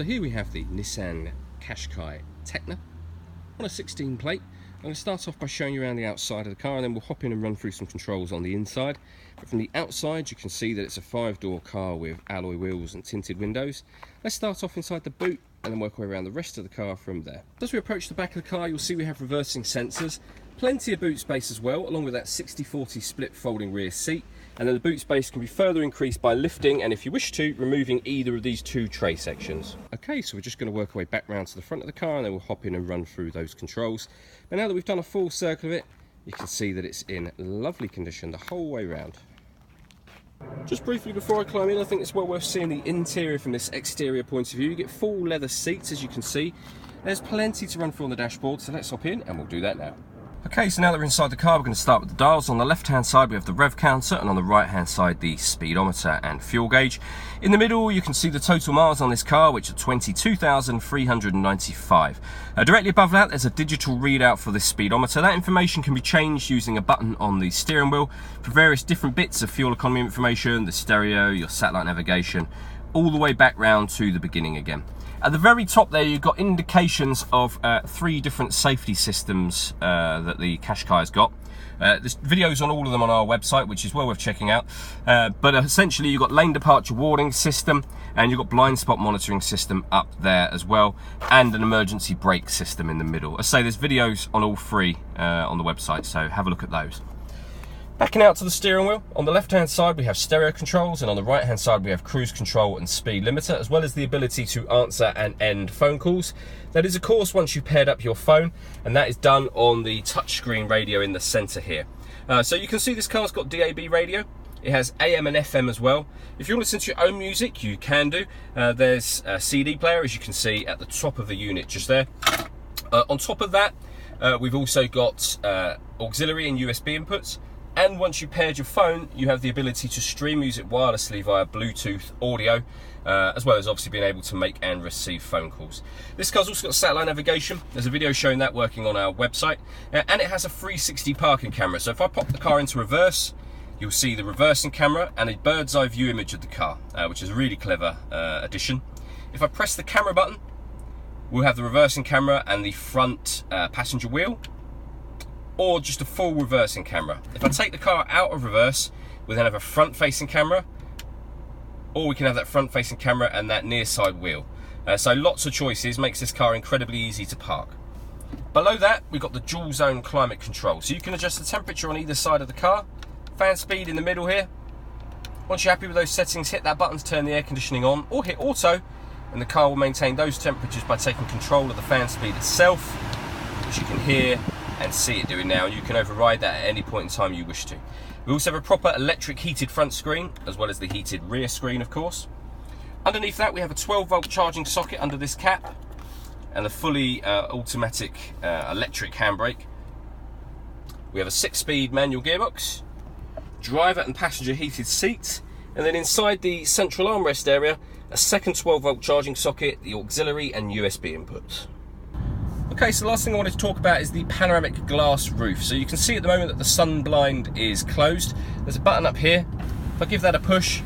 So here we have the Nissan Qashqai Tecna on a 16 plate. I'm going to start off by showing you around the outside of the car, and then we'll hop in and run through some controls on the inside. But from the outside you can see that it's a 5-door car with alloy wheels and tinted windows. Let's start off inside the boot and then work our way around the rest of the car from there. As we approach the back of the car, you'll see we have reversing sensors, plenty of boot space as well, along with that 60/40 split folding rear seat. And then the boot space can be further increased by lifting and, if you wish to, removing either of these two tray sections. Okay, so we're just going to work our way back round to the front of the car and then we'll hop in and run through those controls. But now that we've done a full circle of it, you can see that it's in lovely condition the whole way round. Just briefly before I climb in, I think it's well worth seeing the interior from this exterior point of view. You get full leather seats, as you can see. There's plenty to run through on the dashboard, so let's hop in and we'll do that now. Okay, so now that we're inside the car, we're going to start with the dials. On the left hand side we have the rev counter, and on the right hand side the speedometer and fuel gauge. In the middle you can see the total miles on this car, which are 22,395. Directly above that there's a digital readout for this speedometer. That information can be changed using a button on the steering wheel for various different bits of fuel economy information, the stereo, your satellite navigation, all the way back round to the beginning again. At the very top there you've got indications of 3 different safety systems that the Qashqai has got. There's videos on all of them on our website, which is well worth checking out. But essentially you've got lane departure warning system, and you've got blind spot monitoring system up there as well, and an emergency brake system in the middle. As I say, there's videos on all 3 on the website, so have a look at those. Backing out to the steering wheel, on the left hand side we have stereo controls, and on the right hand side we have cruise control and speed limiter, as well as the ability to answer and end phone calls. That is of course once you've paired up your phone, and that is done on the touchscreen radio in the centre here. So you can see this car's got DAB radio. It has AM and FM as well. If you want to listen to your own music, you can do. There's a CD player, as you can see at the top of the unit just there. On top of that, we've also got auxiliary and USB inputs. And once you've paired your phone, you have the ability to stream music wirelessly via Bluetooth audio, as well as obviously being able to make and receive phone calls. This car's also got satellite navigation. There's a video showing that working on our website. And it has a 360 parking camera. So if I pop the car into reverse, you'll see the reversing camera and a bird's eye view image of the car, which is a really clever addition. If I press the camera button, we'll have the reversing camera and the front passenger wheel, or just a full reversing camera. If I take the car out of reverse, we'll then have a front-facing camera, or we can have that front-facing camera and that near side wheel. So lots of choices, makes this car incredibly easy to park. Below that, we've got the dual zone climate control. So you can adjust the temperature on either side of the car. Fan speed in the middle here. Once you're happy with those settings, hit that button to turn the air conditioning on, or hit auto, and the car will maintain those temperatures by taking control of the fan speed itself, which you can hear and see it doing now. You can override that at any point in time you wish to. We also have a proper electric heated front screen, as well as the heated rear screen of course. Underneath that we have a 12-volt charging socket under this cap, and a fully automatic electric handbrake. We have a 6-speed manual gearbox, driver and passenger heated seats, and then inside the central armrest area, a second 12-volt charging socket, the auxiliary and USB inputs. Okay, so the last thing I wanted to talk about is the panoramic glass roof. So you can see at the moment that the sun blind is closed. There's a button up here. If I give that a push,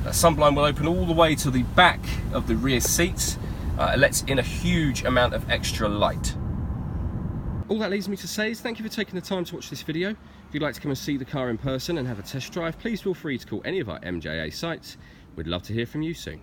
that sun blind will open all the way to the back of the rear seats. It lets in a huge amount of extra light. All that leaves me to say is thank you for taking the time to watch this video. If you'd like to come and see the car in person and have a test drive, please feel free to call any of our MJA sites. We'd love to hear from you soon.